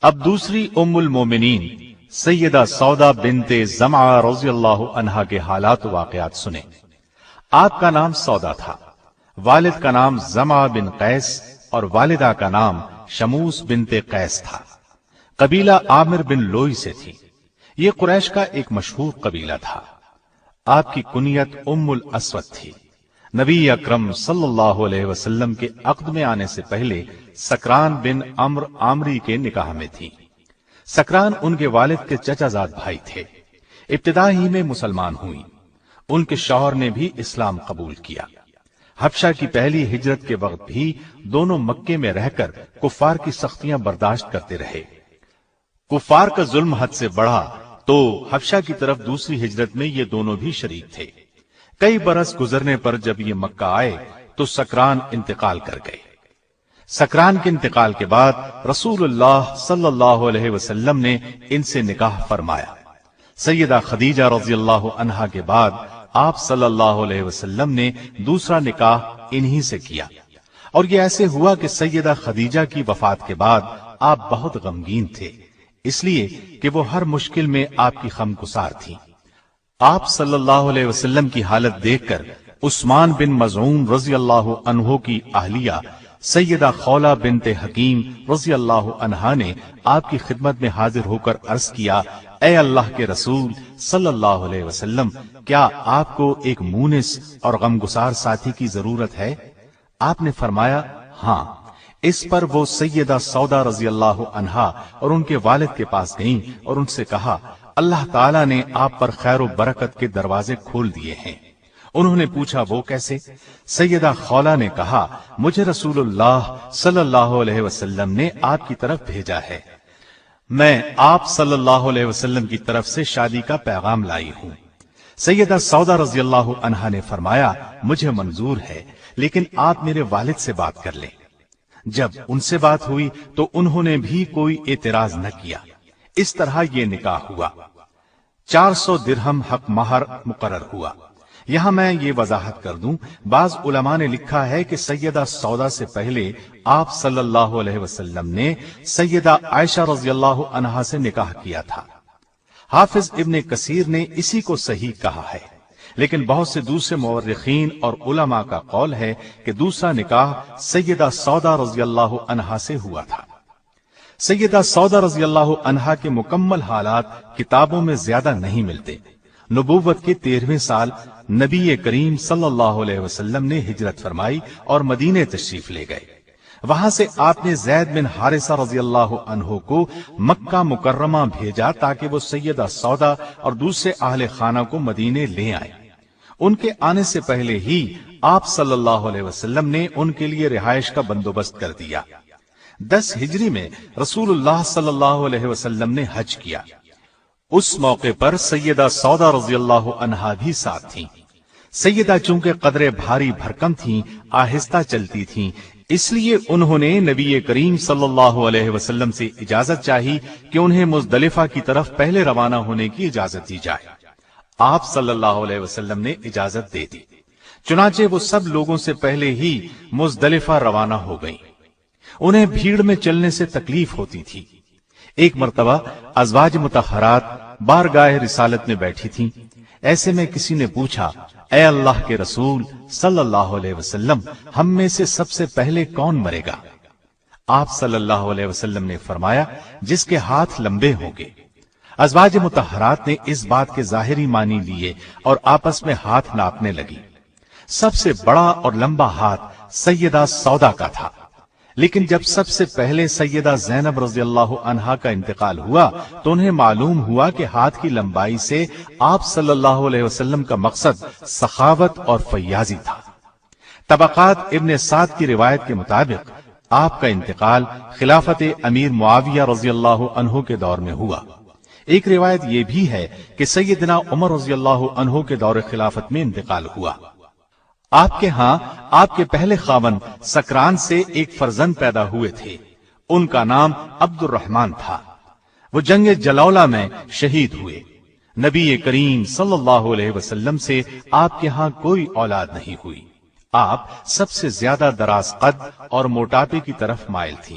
اب دوسری ام المومنین سیدہ سودا بنت زمعہ رضی اللہ عنہا کے حالات و واقعات سنیں۔ آپ کا نام سودا تھا، والد کا نام زمعہ بن قیس اور والدہ کا نام شموس بنت قیس تھا۔ قبیلہ عامر بن لوئی سے تھی۔ یہ قریش کا ایک مشہور قبیلہ تھا۔ آپ کی کنیت ام الاسود تھی۔ نبی اکرم صلی اللہ علیہ وسلم کے عقد میں آنے سے پہلے سکران بن عمر عامری کے نکاح میں تھی۔ سکران ان کے والد کے چچا زاد بھائی تھے۔ ابتدا ہی میں مسلمان ہوئی۔ ان کے شوہر نے بھی اسلام قبول کیا۔ حبشہ کی پہلی ہجرت کے وقت بھی دونوں مکے میں رہ کر کفار کی سختیاں برداشت کرتے رہے۔ کفار کا ظلم حد سے بڑھا تو حبشہ کی طرف دوسری ہجرت میں یہ دونوں بھی شریک تھے۔ کئی برس گزرنے پر جب یہ مکہ آئے تو سکران انتقال کر گئے۔ سکران کے انتقال کے بعد رسول اللہ صلی اللہ علیہ وسلم نے ان سے نکاح فرمایا۔ سیدہ خدیجہ رضی اللہ عنہا کے بعد آپ صلی اللہ علیہ وسلم نے دوسرا نکاح انہی سے کیا، اور یہ ایسے ہوا کہ سیدہ خدیجہ کی وفات کے بعد آپ بہت غمگین تھے، اس لیے کہ وہ ہر مشکل میں آپ کی غمگسار تھی۔ آپ صلی اللہ علیہ وسلم کی حالت دیکھ کر عثمان بن مظعون رضی اللہ عنہ کی اہلیہ سیدہ خولہ بنت حکیم رضی اللہ عنہا نے آپ کی خدمت میں حاضر ہو کر عرض کیا، اے اللہ کے رسول صلی اللہ علیہ وسلم، کیا آپ کو ایک مونس اور غمگسار ساتھی کی ضرورت ہے؟ آپ نے فرمایا ہاں۔ اس پر وہ سیدہ سودا رضی اللہ عنہا اور ان کے والد کے پاس گئیں اور ان سے کہا، اللہ تعالیٰ نے آپ پر خیر و برکت کے دروازے کھول دیے ہیں۔ انہوں نے پوچھا وہ کیسے؟ سیدہ خولہ نے کہا، مجھے رسول اللہ صلی اللہ علیہ وسلم نے آپ کی طرف بھیجا ہے۔ میں آپ صلی اللہ علیہ وسلم کی طرف سے شادی کا پیغام لائی ہوں۔ سیدہ سودا رضی اللہ عنہا نے فرمایا، مجھے منظور ہے، لیکن آپ میرے والد سے بات کر لیں۔ جب ان سے بات ہوئی تو انہوں نے بھی کوئی اعتراض نہ کیا۔ اس طرح یہ نکاح ہوا۔ 400 درہم حق مہر مقرر ہوا۔ یہاں میں یہ وضاحت کر دوں، بعض علماء نے لکھا ہے کہ سیدہ سودا سے پہلے آپ صلی اللہ علیہ وسلم نے سیدہ عائشہ رضی اللہ عنہا سے نکاح کیا تھا۔ حافظ ابن کثیر نے اسی کو صحیح کہا ہے، لیکن بہت سے دوسرے مورخین اور علماء کا قول ہے کہ دوسرا نکاح سیدہ سودا رضی اللہ عنہا سے ہوا تھا۔ سیدہ سودا رضی اللہ عنہا کے مکمل حالات کتابوں میں زیادہ نہیں ملتے۔ نبوت کے 13ویں سال نبی کریم صلی اللہ علیہ وسلم نے ہجرت فرمائی اور مدینے تشریف لے گئے۔ وہاں سے آپ نے زید بن حارثہ رضی اللہ عنہ کو مکہ مکرمہ بھیجا تاکہ وہ سیدہ سودا اور دوسرے اہل خانہ کو مدینے لے آئے۔ ان کے آنے سے پہلے ہی آپ صلی اللہ علیہ وسلم نے ان کے لیے رہائش کا بندوبست کر دیا۔ 10 ہجری میں رسول اللہ صلی اللہ علیہ وسلم نے حج کیا۔ اس موقع پر سیدہ سودا رضی اللہ عنہا بھی ساتھ تھیں۔ سیدہ چونکہ قدرے بھاری بھرکم تھیں، آہستہ چلتی تھیں، اس لیے انہوں نے نبی کریم صلی اللہ علیہ وسلم سے اجازت چاہی کہ انہیں مزدلفہ کی طرف پہلے روانہ ہونے کی اجازت دی جائے۔ آپ صلی اللہ علیہ وسلم نے اجازت دے دی۔ چنانچہ وہ سب لوگوں سے پہلے ہی مزدلفہ روانہ ہو گئیں۔ انہیں بھیڑ میں چلنے سے تکلیف ہوتی تھی۔ ایک مرتبہ ازواج مطہرات بارگاہ رسالت میں بیٹھی تھیں۔ ایسے میں کسی نے پوچھا، اے اللہ کے رسول صلی اللہ علیہ وسلم، ہم میں سے سب سے پہلے کون مرے گا؟ آپ صلی اللہ علیہ وسلم نے فرمایا، جس کے ہاتھ لمبے ہوں گے۔ ازواج مطہرات نے اس بات کے ظاہری معنی لیے اور آپس میں ہاتھ ناپنے لگی۔ سب سے بڑا اور لمبا ہاتھ سیدہ سودا کا تھا، لیکن جب سب سے پہلے سیدہ زینب رضی اللہ عنہا کا انتقال ہوا تو انہیں معلوم ہوا کہ ہاتھ کی لمبائی سے آپ صلی اللہ علیہ وسلم کا مقصد سخاوت اور فیاضی تھا۔ طبقات ابن سعد کی روایت کے مطابق آپ کا انتقال خلافت امیر معاویہ رضی اللہ عنہ کے دور میں ہوا۔ ایک روایت یہ بھی ہے کہ سیدنا عمر رضی اللہ عنہ کے دور خلافت میں انتقال ہوا۔ آپ کے ہاں آپ کے پہلے خاوند سکران سے ایک فرزند پیدا ہوئے تھے، ان کا نام عبد الرحمن تھا۔ وہ جنگ جلولہ میں شہید ہوئے۔ نبی کریم صلی اللہ علیہ وسلم سے آپ کے ہاں کوئی اولاد نہیں ہوئی۔ آپ سب سے زیادہ دراز قد اور موٹاپے کی طرف مائل تھی۔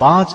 5